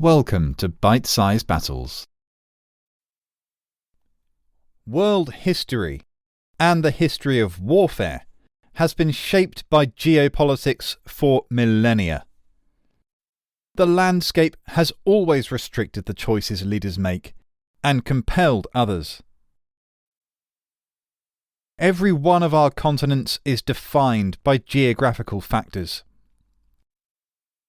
Welcome to Bite-Sized Battles. World history, and the history of warfare, has been shaped by geopolitics for millennia. The landscape has always restricted the choices leaders make, and compelled others. Every one of our continents is defined by geographical factors.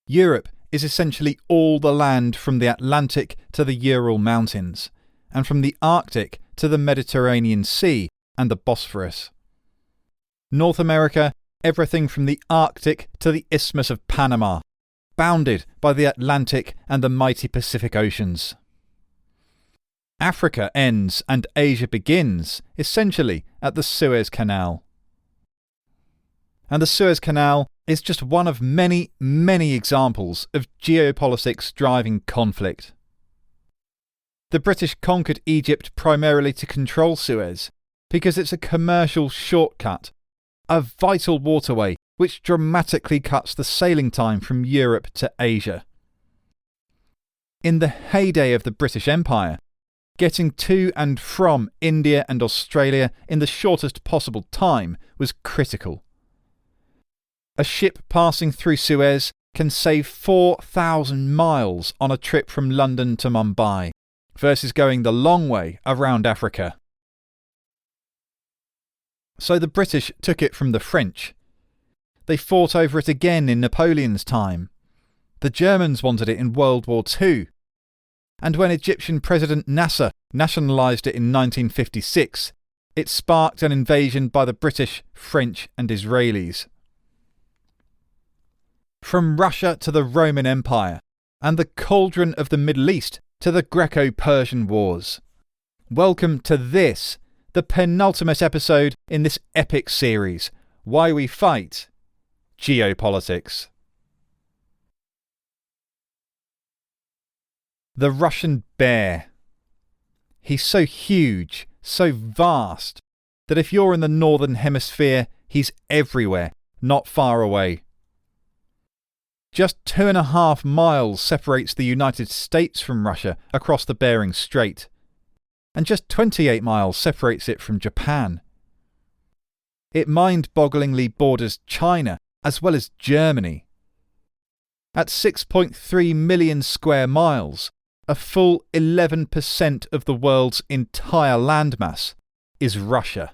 Europe is essentially all the land from the Atlantic to the Ural Mountains, and from the Arctic to the Mediterranean Sea and the Bosphorus. North America, everything from the Arctic to the Isthmus of Panama, bounded by the Atlantic and the mighty Pacific Oceans. Africa ends and Asia begins, essentially, at the Suez Canal. And the Suez Canal is just one of many, many examples of geopolitics driving conflict. The British conquered Egypt primarily to control Suez, because it's a commercial shortcut, a vital waterway which dramatically cuts the sailing time from Europe to Asia. In the heyday of the British Empire, getting to and from India and Australia in the shortest possible time was critical. A ship passing through Suez can save 4,000 miles on a trip from London to Mumbai, versus going the long way around Africa. So the British took it from the French. They fought over it again in Napoleon's time. The Germans wanted it in World War II. And when Egyptian President Nasser nationalised it in 1956, it sparked an invasion by the British, French and Israelis. From Russia to the Roman Empire, and the cauldron of the Middle East to the Greco-Persian Wars. Welcome to this, the penultimate episode in this epic series, Why We Fight Geopolitics. The Russian bear. He's so huge, so vast, that if you're in the northern hemisphere, he's everywhere, not far away. Just 2.5 miles separates the United States from Russia across the Bering Strait, and just 28 miles separates it from Japan. It mind-bogglingly borders China as well as Germany. At 6.3 million square miles, a full 11% of the world's entire landmass is Russia.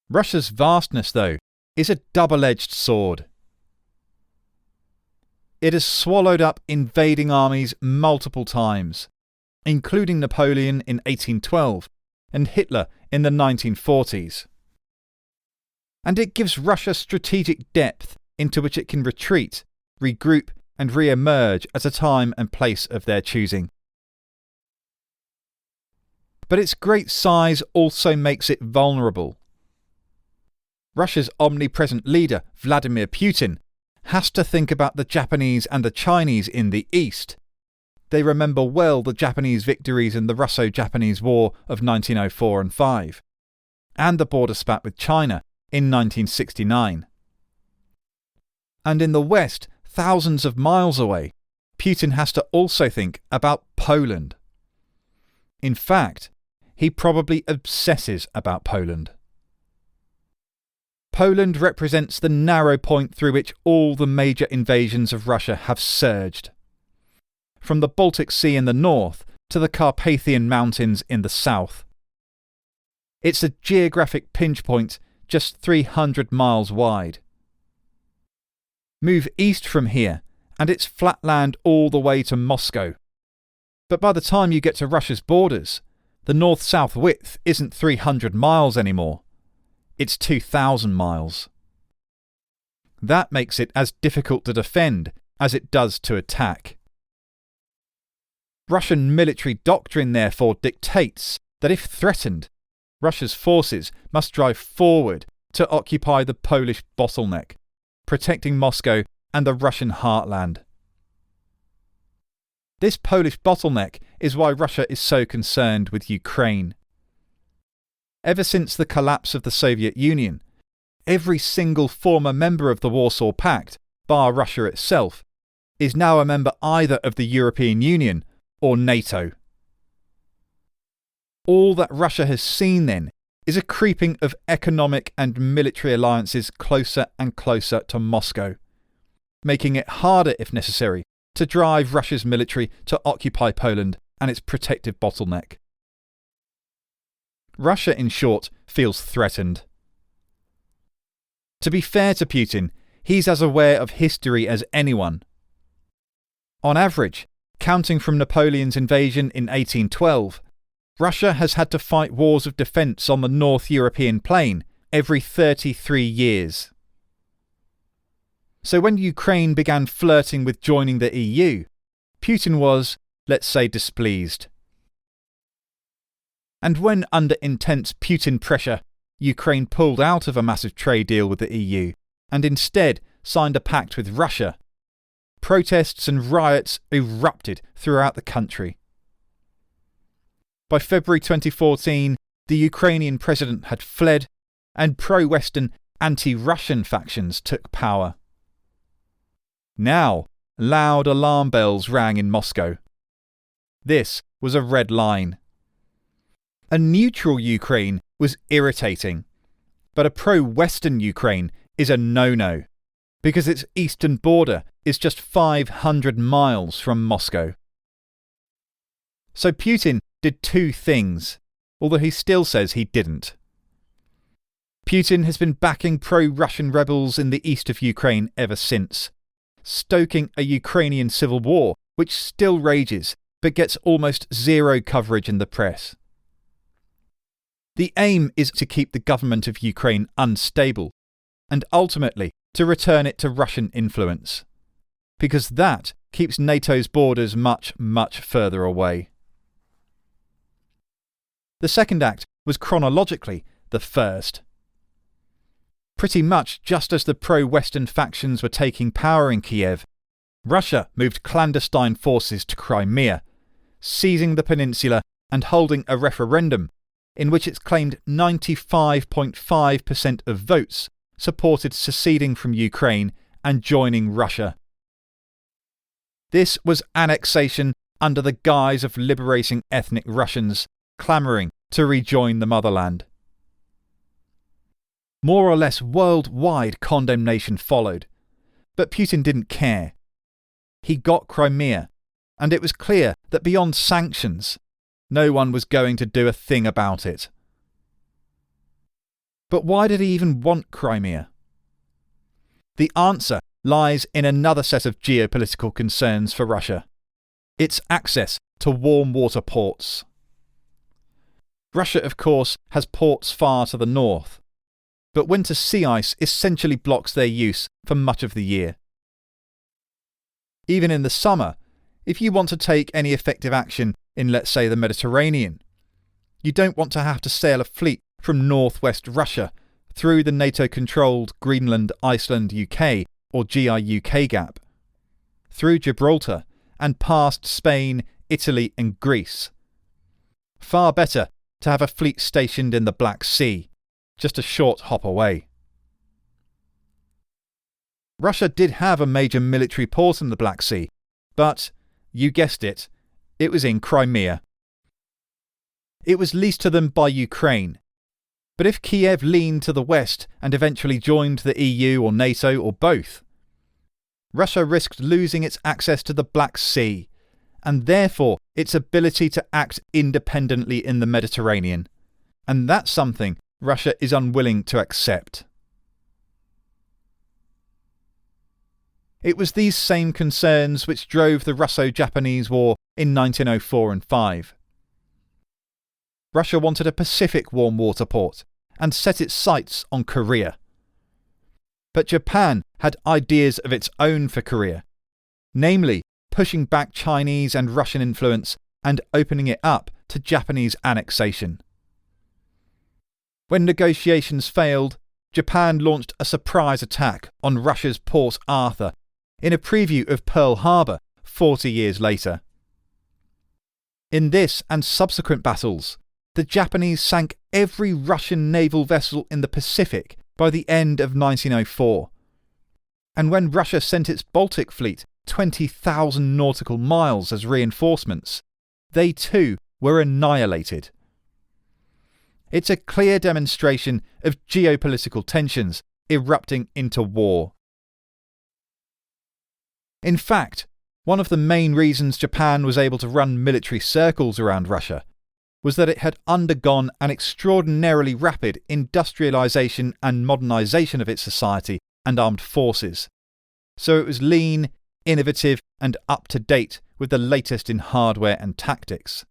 Russia's vastness, though, is a double-edged sword. It has swallowed up invading armies multiple times, including Napoleon in 1812 and Hitler in the 1940s. And it gives Russia strategic depth into which it can retreat, regroup and re-emerge at a time and place of their choosing. But its great size also makes it vulnerable. Russia's omnipresent leader, Vladimir Putin, has to think about the Japanese and the Chinese in the East. They remember well the Japanese victories in the Russo-Japanese War of 1904 and 5, and the border spat with China in 1969. And in the West, thousands of miles away, Putin has to also think about Poland. In fact, he probably obsesses about Poland. Poland represents the narrow point through which all the major invasions of Russia have surged. From the Baltic Sea in the north to the Carpathian Mountains in the south. It's a geographic pinch point just 300 miles wide. Move east from here and it's flatland all the way to Moscow. But by the time you get to Russia's borders, the north-south width isn't 300 miles anymore. It's 2,000 miles. That makes it as difficult to defend as it does to attack. Russian military doctrine therefore dictates that if threatened, Russia's forces must drive forward to occupy the Polish bottleneck, protecting Moscow and the Russian heartland. This Polish bottleneck is why Russia is so concerned with Ukraine. Ever since the collapse of the Soviet Union, every single former member of the Warsaw Pact, bar Russia itself, is now a member either of the European Union or NATO. All that Russia has seen then is a creeping of economic and military alliances closer and closer to Moscow, making it harder, if necessary, to drive Russia's military to occupy Poland and its protective bottleneck. Russia, in short, feels threatened. To be fair to Putin, he's as aware of history as anyone. On average, counting from Napoleon's invasion in 1812, Russia has had to fight wars of defence on the North European plain every 33 years. So when Ukraine began flirting with joining the EU, Putin was, let's say, displeased. And when under intense Putin pressure, Ukraine pulled out of a massive trade deal with the EU and instead signed a pact with Russia, protests and riots erupted throughout the country. By February 2014, the Ukrainian president had fled and pro-Western, anti-Russian factions took power. Now, loud alarm bells rang in Moscow. This was a red line. A neutral Ukraine was irritating, but a pro-Western Ukraine is a no-no, because its eastern border is just 500 miles from Moscow. So Putin did two things, although he still says he didn't. Putin has been backing pro-Russian rebels in the east of Ukraine ever since, stoking a Ukrainian civil war which still rages but gets almost zero coverage in the press. The aim is to keep the government of Ukraine unstable and ultimately to return it to Russian influence, because that keeps NATO's borders much, much further away. The second act was chronologically the first. Pretty much just as the pro-Western factions were taking power in Kiev, Russia moved clandestine forces to Crimea, seizing the peninsula and holding a referendum in which it's claimed 95.5% of votes supported seceding from Ukraine and joining Russia. This was annexation under the guise of liberating ethnic Russians clamouring to rejoin the motherland. More or less worldwide condemnation followed, but Putin didn't care. He got Crimea, and it was clear that beyond sanctions, no one was going to do a thing about it. But why did he even want Crimea? The answer lies in another set of geopolitical concerns for Russia: its access to warm water ports. Russia, of course, has ports far to the north, but winter sea ice essentially blocks their use for much of the year. Even in the summer, if you want to take any effective action in, let's say, the Mediterranean, you don't want to have to sail a fleet from northwest Russia through the NATO-controlled Greenland, Iceland, UK or GI-UK gap, through Gibraltar and past Spain, Italy and Greece. Far better to have a fleet stationed in the Black Sea, just a short hop away. Russia did have a major military port in the Black Sea, but, you guessed it, it was in Crimea. It was leased to them by Ukraine, but if Kiev leaned to the west and eventually joined the EU or NATO or both, Russia risked losing its access to the Black Sea, and therefore its ability to act independently in the Mediterranean, and that's something Russia is unwilling to accept. It was these same concerns which drove the Russo-Japanese War in 1904 and 5. Russia wanted a Pacific warm water port and set its sights on Korea. But Japan had ideas of its own for Korea, namely pushing back Chinese and Russian influence and opening it up to Japanese annexation. When negotiations failed, Japan launched a surprise attack on Russia's Port Arthur in a preview of Pearl Harbor 40 years later. In this and subsequent battles, the Japanese sank every Russian naval vessel in the Pacific by the end of 1904. And when Russia sent its Baltic fleet 20,000 nautical miles as reinforcements, they too were annihilated. It's a clear demonstration of geopolitical tensions erupting into war. In fact, one of the main reasons Japan was able to run military circles around Russia was that it had undergone an extraordinarily rapid industrialization and modernization of its society and armed forces. So it was lean, innovative, and up to date with the latest in hardware and tactics.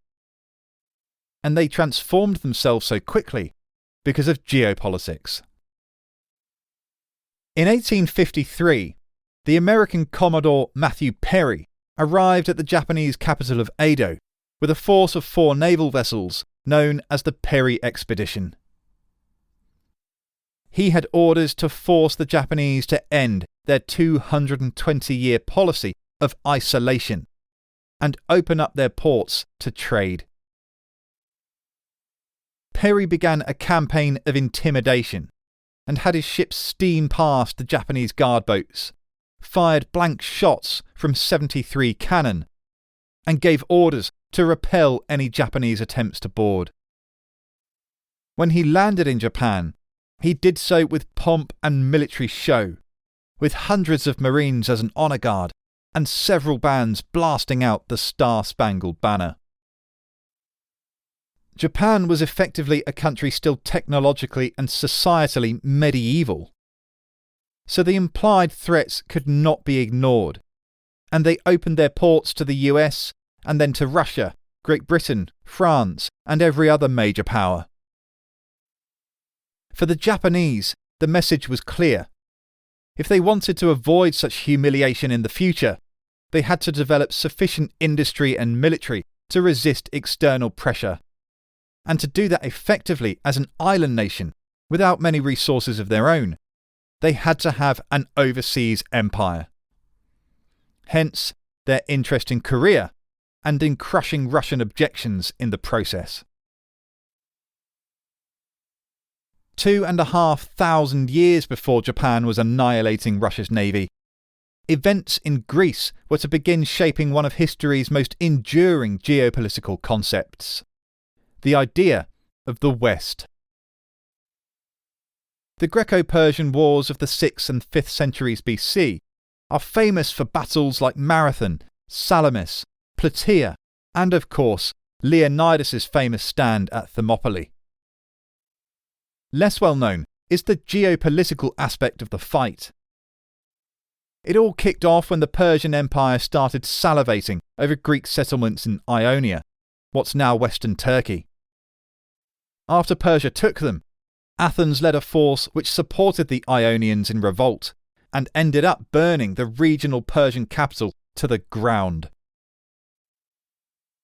And they transformed themselves so quickly because of geopolitics. In 1853, the American Commodore Matthew Perry arrived at the Japanese capital of Edo with a force of 4 naval vessels known as the Perry Expedition. He had orders to force the Japanese to end their 220-year policy of isolation and open up their ports to trade. Perry began a campaign of intimidation and had his ships steam past the Japanese guard boats, fired blank shots from 73 cannon, and gave orders to repel any Japanese attempts to board. When he landed in Japan, he did so with pomp and military show, with hundreds of Marines as an honour guard and several bands blasting out the Star-Spangled Banner. Japan was effectively a country still technologically and societally medieval. So the implied threats could not be ignored, and they opened their ports to the US and then to Russia, Great Britain, France, and every other major power. For the Japanese, the message was clear. If they wanted to avoid such humiliation in the future, they had to develop sufficient industry and military to resist external pressure, and to do that effectively as an island nation without many resources of their own, they had to have an overseas empire. Hence, their interest in Korea and in crushing Russian objections in the process. 2,500 years before Japan was annihilating Russia's navy, events in Greece were to begin shaping one of history's most enduring geopolitical concepts: the idea of the West. The Greco-Persian Wars of the 6th and 5th centuries BC are famous for battles like Marathon, Salamis, Plataea, and of course Leonidas' famous stand at Thermopylae. Less well known is the geopolitical aspect of the fight. It all kicked off when the Persian Empire started salivating over Greek settlements in Ionia, what's now Western Turkey. After Persia took them, Athens led a force which supported the Ionians in revolt and ended up burning the regional Persian capital to the ground.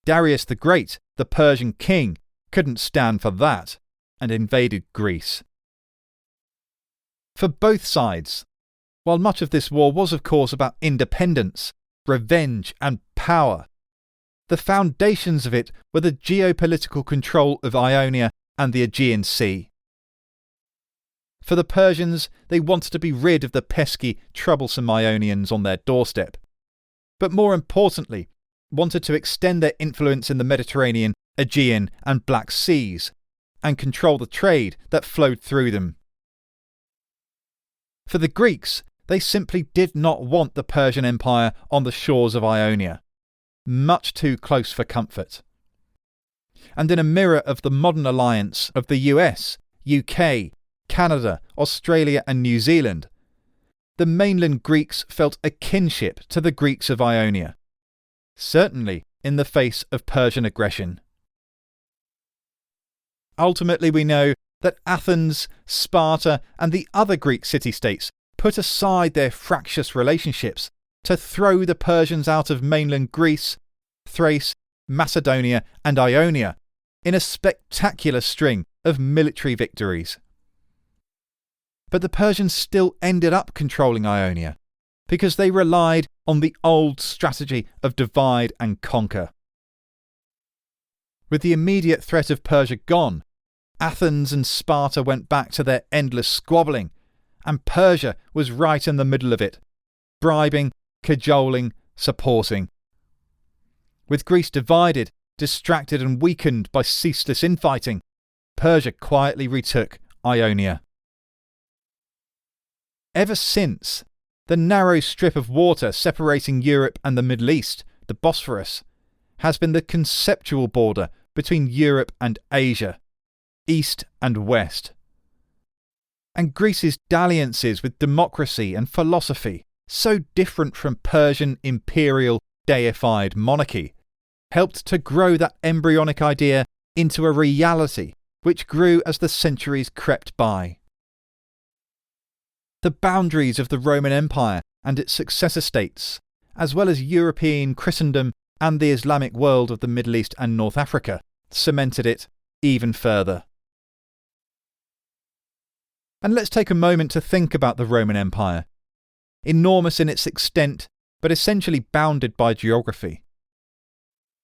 Darius the Great, the Persian king, couldn't stand for that and invaded Greece. For both sides, while much of this war was of course about independence, revenge and power, the foundations of it were the geopolitical control of Ionia and the Aegean Sea. For the Persians, they wanted to be rid of the pesky, troublesome Ionians on their doorstep, but more importantly, wanted to extend their influence in the Mediterranean, Aegean and Black Seas, and control the trade that flowed through them. For the Greeks, they simply did not want the Persian Empire on the shores of Ionia, much too close for comfort. And in a mirror of the modern alliance of the US, UK, Canada, Australia and New Zealand, the mainland Greeks felt a kinship to the Greeks of Ionia, certainly in the face of Persian aggression. Ultimately, we know that Athens, Sparta and the other Greek city-states put aside their fractious relationships to throw the Persians out of mainland Greece, Thrace, Macedonia and Ionia in a spectacular string of military victories. But the Persians still ended up controlling Ionia because they relied on the old strategy of divide and conquer. With the immediate threat of Persia gone, Athens and Sparta went back to their endless squabbling, and Persia was right in the middle of it, bribing, cajoling, supporting. With Greece divided, distracted and weakened by ceaseless infighting, Persia quietly retook Ionia. Ever since, the narrow strip of water separating Europe and the Middle East, the Bosphorus, has been the conceptual border between Europe and Asia, East and West. And Greece's dalliances with democracy and philosophy, so different from Persian imperial deified monarchy, helped to grow that embryonic idea into a reality which grew as the centuries crept by. The boundaries of the Roman Empire and its successor states, as well as European Christendom and the Islamic world of the Middle East and North Africa, cemented it even further. And let's take a moment to think about the Roman Empire. Enormous in its extent, but essentially bounded by geography.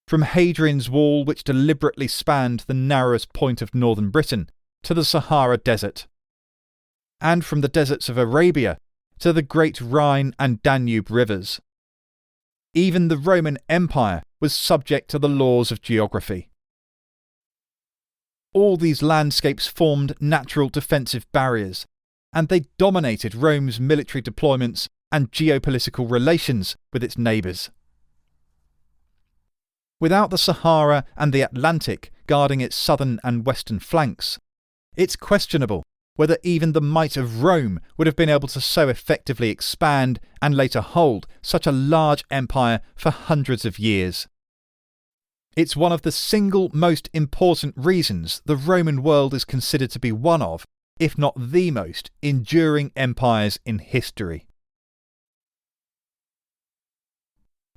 From Hadrian's Wall, which deliberately spanned the narrowest point of northern Britain, to the Sahara Desert. And from the deserts of Arabia to the great Rhine and Danube rivers. Even the Roman Empire was subject to the laws of geography. All these landscapes formed natural defensive barriers, and they dominated Rome's military deployments and geopolitical relations with its neighbours. Without the Sahara and the Atlantic guarding its southern and western flanks, it's questionable whether even the might of Rome would have been able to so effectively expand and later hold such a large empire for hundreds of years. It's one of the single most important reasons the Roman world is considered to be one of, if not the most, enduring empires in history.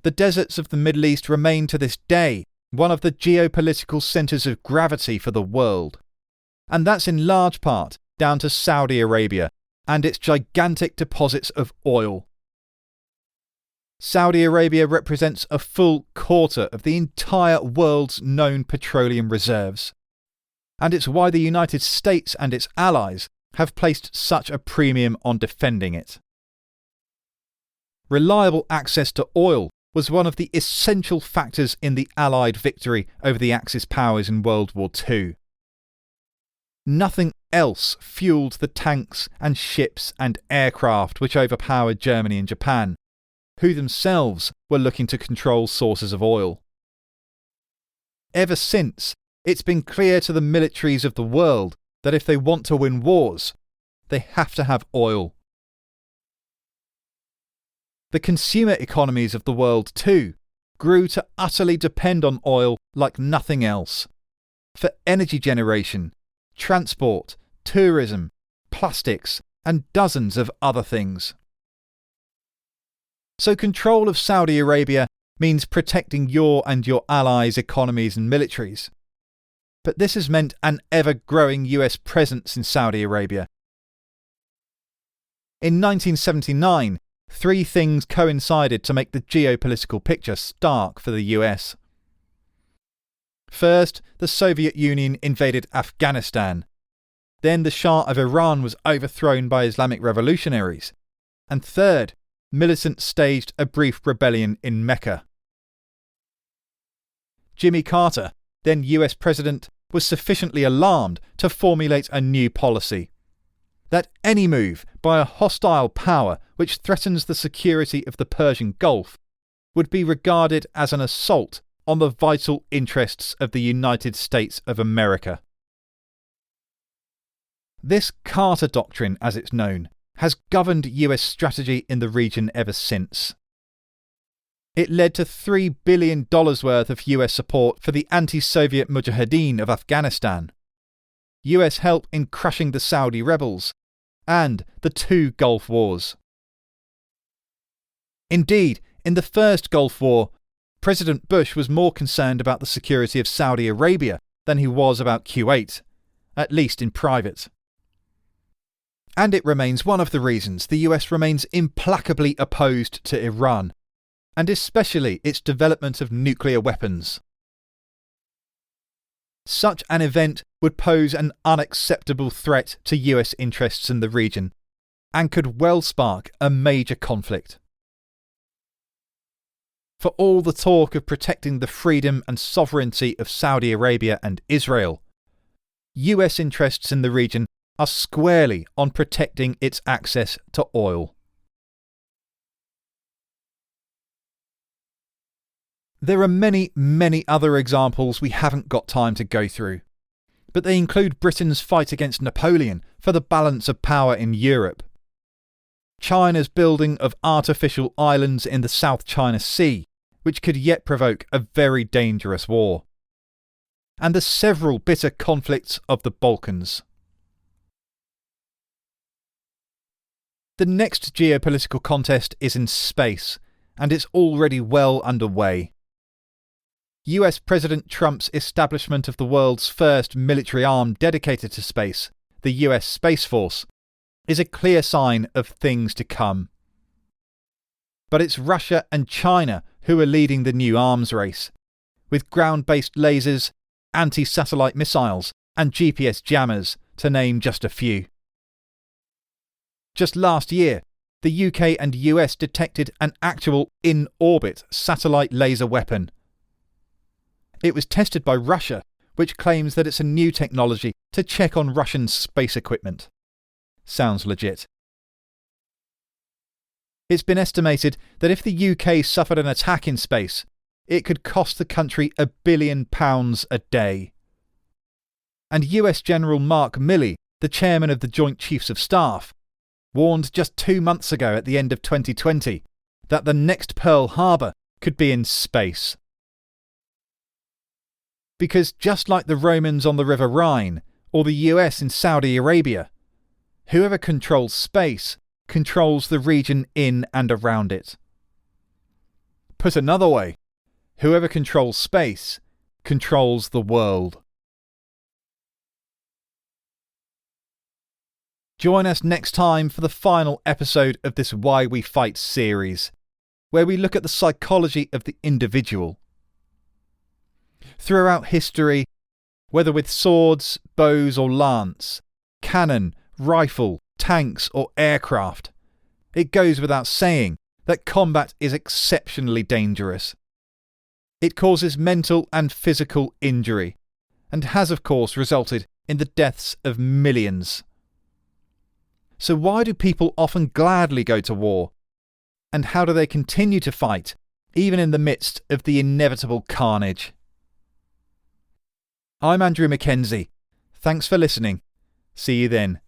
The deserts of the Middle East remain to this day one of the geopolitical centres of gravity for the world. And that's in large part down to Saudi Arabia and its gigantic deposits of oil. Saudi Arabia represents a full quarter of the entire world's known petroleum reserves. And it's why the United States and its allies have placed such a premium on defending it. Reliable access to oil was one of the essential factors in the Allied victory over the Axis powers in World War II. Nothing else fueled the tanks and ships and aircraft which overpowered Germany and Japan, who themselves were looking to control sources of oil. Ever since, it's been clear to the militaries of the world that if they want to win wars, they have to have oil. The consumer economies of the world, too, grew to utterly depend on oil like nothing else. For energy generation, transport, tourism, plastics, and dozens of other things. So control of Saudi Arabia means protecting your and your allies' economies and militaries. But this has meant an ever-growing US presence in Saudi Arabia. In 1979, three things coincided to make the geopolitical picture stark for the US. First, the Soviet Union invaded Afghanistan. Then the Shah of Iran was overthrown by Islamic revolutionaries. And third, militants staged a brief rebellion in Mecca. Jimmy Carter, then US President, was sufficiently alarmed to formulate a new policy. That any move by a hostile power which threatens the security of the Persian Gulf would be regarded as an assault on the vital interests of the United States of America. This Carter Doctrine, as it's known, has governed US strategy in the region ever since. It led to $3 billion worth of US support for the anti-Soviet Mujahideen of Afghanistan, US help in crushing the Saudi rebels, and the two Gulf Wars. Indeed, in the first Gulf War, President Bush was more concerned about the security of Saudi Arabia than he was about Kuwait, at least in private. And it remains one of the reasons the US remains implacably opposed to Iran, and especially its development of nuclear weapons. Such an event would pose an unacceptable threat to US interests in the region, and could well spark a major conflict. for all the talk of protecting the freedom and sovereignty of Saudi Arabia and Israel, US interests in the region are squarely on protecting its access to oil. There are many, many other examples we haven't got time to go through, but they include Britain's fight against Napoleon for the balance of power in Europe, China's building of artificial islands in the South China Sea, which could yet provoke a very dangerous war, and the several bitter conflicts of the Balkans. The next geopolitical contest is in space, and it's already well underway. US President Trump's establishment of the world's first military arm dedicated to space, the US Space Force, is a clear sign of things to come. But it's Russia and China who are leading the new arms race, with ground-based lasers, anti-satellite missiles, and GPS jammers, to name just a few. Just last year, the UK and US detected an actual in-orbit satellite laser weapon. It was tested by Russia, which claims that it's a new technology to check on Russian space equipment. Sounds legit. It's been estimated that if the UK suffered an attack in space, it could cost the country £1 billion a day. And US General Mark Milley, the chairman of the Joint Chiefs of Staff, warned just 2 months ago at the end of 2020 that the next Pearl Harbor could be in space. Because just like the Romans on the River Rhine, or the US in Saudi Arabia, whoever controls space controls the region in and around it. Put another way, whoever controls space controls the world. Join us next time for the final episode of this Why We Fight series, where we look at the psychology of the individual. Throughout history, whether with swords, bows or lance, cannon, rifle, tanks or aircraft, it goes without saying that combat is exceptionally dangerous. It causes mental and physical injury, and has of course resulted in the deaths of millions. So why do people often gladly go to war? And how do they continue to fight, even in the midst of the inevitable carnage? I'm Andrew Mackenzie. Thanks for listening. See you then.